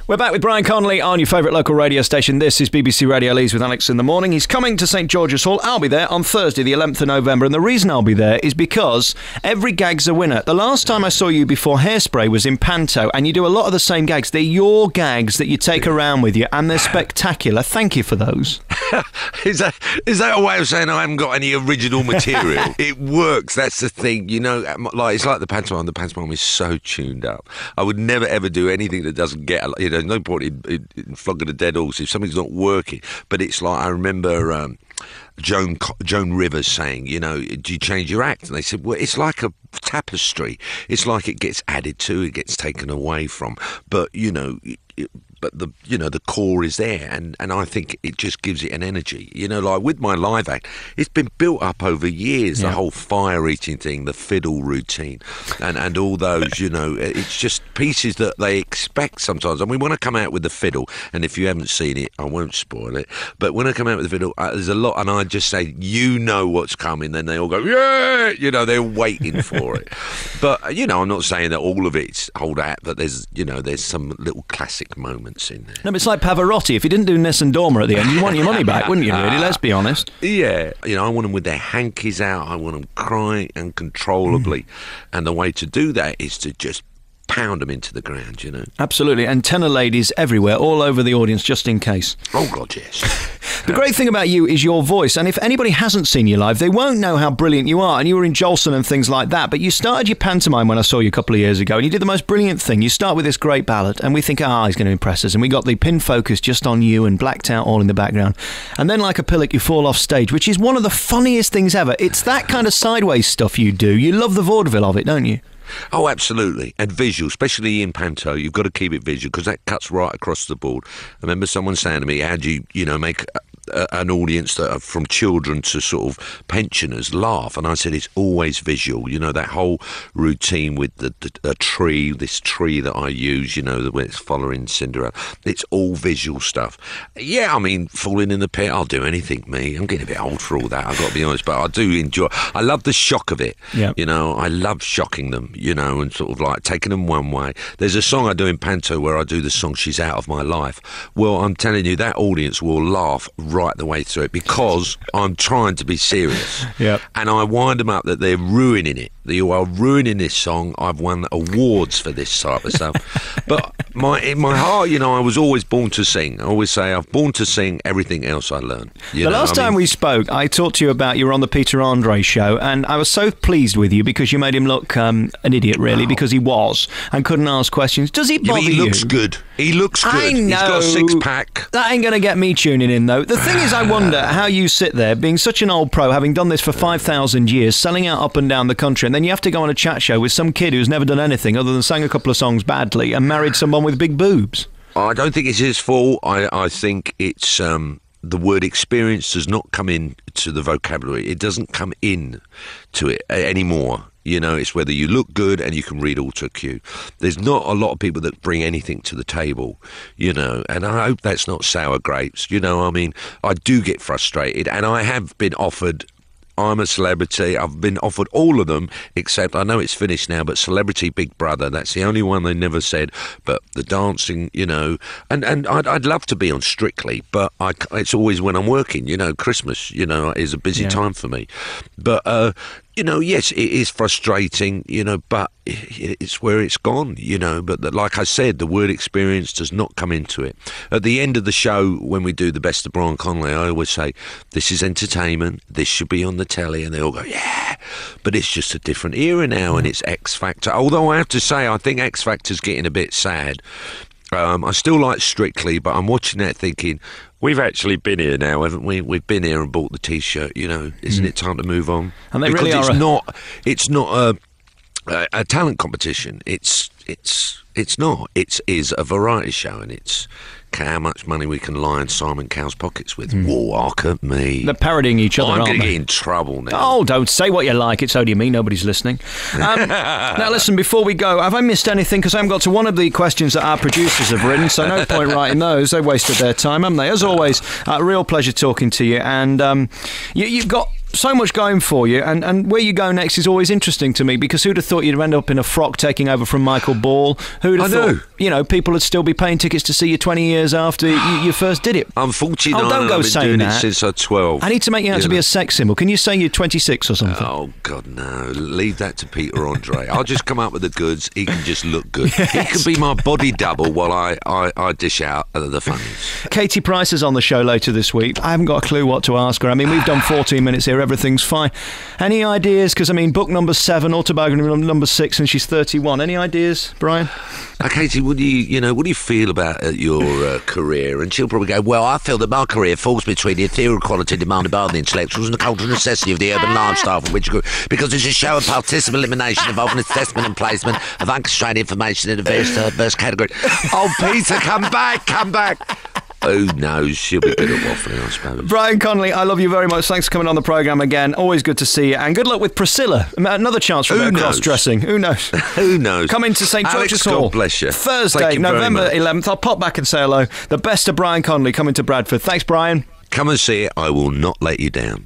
We're back with Brian Conley on your favourite local radio station. This is BBC Radio Leeds with Alex in the morning. He's coming to St George's Hall. I'll be there on Thursday, the 11th of November. And the reason I'll be there is because every gag's a winner. The last time I saw you before Hairspray was in Panto, and you do a lot of the same gags. They're your gags that you take around with you, and they're spectacular. Thank you for those. Is that a way of saying I haven't got any original material? It works. That's the thing. You know, it's like the pantomime. The pantomime is so tuned up. I would never ever do anything that doesn't get. There's no point in flogging a dead horse if something's not working. But it's like, I remember Joan Rivers saying, you know, do you change your act? And they said, well, it's like a tapestry. It's like it gets added to, it gets taken away from. But, you know... the core is there, and I think it just gives it an energy. You know, like with my live act, it's been built up over years. Yeah. The whole fire eating thing, the fiddle routine, and all those. You know, it's just pieces that they expect sometimes. I mean, when I come out with the fiddle, and if you haven't seen it, I won't spoil it. But when I come out with the fiddle, there's a lot, and I just say, you know what's coming. Then they all go, yeah. You know, they're waiting for it. But you know, I'm not saying that all of it's hold out, but there's some little classic moments in there. No, but it's like Pavarotti. If you didn't do Ness and Dorma at the end, you want your money back, wouldn't you, really? Let's be honest. Yeah. You know, I want them with their hankies out. I want them crying uncontrollably. And the way to do that is to just pound them into the ground, you know. Absolutely. And tenor ladies everywhere, all over the audience, just in case. Oh, God, yes. The great thing about you is your voice, and if anybody hasn't seen you live, they won't know how brilliant you are. And you were in Jolson and things like that, but you started your pantomime when I saw you a couple of years ago, and you did the most brilliant thing. You start with this great ballad, and we think, he's going to impress us, and we got the pin focus just on you and blacked out all in the background. And then like a pillock, you fall off stage, which is one of the funniest things ever. It's that kind of sideways stuff you do. You love the vaudeville of it, don't you? Oh, absolutely. And visual, especially in panto, you've got to keep it visual because that cuts right across the board. I remember someone saying to me, how do you make an audience that are from children to sort of pensioners laugh? And I said, it's always visual. You know, that whole routine with the tree, this tree that I use, you know, when it's following Cinderella, it's all visual stuff. Yeah, I mean, falling in the pit, I'll do anything, me. I'm getting a bit old for all that, I've got to be honest, but I do enjoy. I love the shock of it. Yep. You know, I love shocking them, you know, and sort of like taking them one way. There's a song I do in panto where I do the song She's Out of My Life. Well, I'm telling you, that audience will laugh right the way through it because I'm trying to be serious. Yep. And I wind them up that they're ruining it. You are ruining this song. I've won awards for this type of stuff. But in my heart, you know, I was always born to sing. I always say I've born to sing. Everything else I learn. The last time we spoke, I talked to you about you were on the Peter Andre show, and I was so pleased with you because you made him look an idiot, really, because he was and couldn't ask questions. Does it bother you? He looks good. He looks good. I know. He's got a six-pack. That ain't going to get me tuning in, though. The thing is, I wonder how you sit there, being such an old pro, having done this for 5,000 years, selling out up and down the country, and then you have to go on a chat show with some kid who's never done anything other than sang a couple of songs badly and married someone with big boobs. I don't think it's his fault. I think it's... the word experience does not come into the vocabulary. It doesn't come in to it anymore. You know, it's whether you look good and you can read auto cue. There's not a lot of people that bring anything to the table, you know, and I hope that's not sour grapes. You know, I mean, I do get frustrated, and I have been offered... I'm a celebrity. I've been offered all of them, except I know it's finished now, but Celebrity Big Brother, that's the only one they never said. But the dancing, you know, and I'd love to be on Strictly, but it's always when I'm working, you know, Christmas, you know, is a busy time for me. But, you know, yes, it is frustrating, you know, but it's where it's gone, you know. But like I said, the word experience does not come into it. At the end of the show, when we do the best of Brian Conley, I always say, this is entertainment, this should be on the telly, and they all go, yeah. But it's just a different era now, and it's X Factor. Although I have to say, I think X Factor's getting a bit sad. I still like Strictly, but I'm watching that thinking, we've actually been here now, haven't we? We've been here and bought the T-shirt, you know. Isn't it time to move on? And they because really are it's not a talent competition. It's not. It is a variety show, and it's how much money we can line Simon Cowell's pockets with. Whoa, hark at me. They're parodying each other, I'm aren't going to they? get in trouble now. Oh, don't say what you like. It's only me. Nobody's listening. Now, listen, before we go, have I missed anything? Because I haven't got to one of the questions that our producers have written, so no point writing those. They wasted their time, haven't they? As always, real pleasure talking to you. And you've got so much going for you, and where you go next is always interesting to me, because who'd have thought you'd end up in a frock taking over from Michael Ball? Who'd have thought, people would still be paying tickets to see you 20 years after you first did it? I'm 49 don't go and I've been doing it since I was 12. I need to make you out to be a sex symbol. Can you say you're 26 or something? Oh, God, no. Leave that to Peter Andre. I'll just come up with the goods. He can just look good. Yes. He can be my body double while I dish out the funnies. Katie Price is on the show later this week. I haven't got a clue what to ask her. I mean, we've done 14 minutes here. Everything's fine. Any ideas? Because, I mean, book number 7, autobiography number 6, and she's 31. Any ideas, Brian? Katie, what do you feel about your career? And she'll probably go, well, I feel that my career falls between the ethereal quality demanded by the intellectuals and the cultural necessity of the urban lifestyle from which you grew, because it's a show of participant elimination involving assessment and placement of unconstrained information in a various diverse category. Oh, Peter, come back. Who knows? She'll be good at waffling, I suppose. Brian Conley, I love you very much. Thanks for coming on the programme again. Always good to see you. And good luck with Priscilla. Another chance for a bit of cross-dressing. Who knows? Who knows? Come into St George's Hall. God bless you. Thursday, November 11th. I'll pop back and say hello. The best of Brian Conley coming to Bradford. Thanks, Brian. Come and see it. I will not let you down.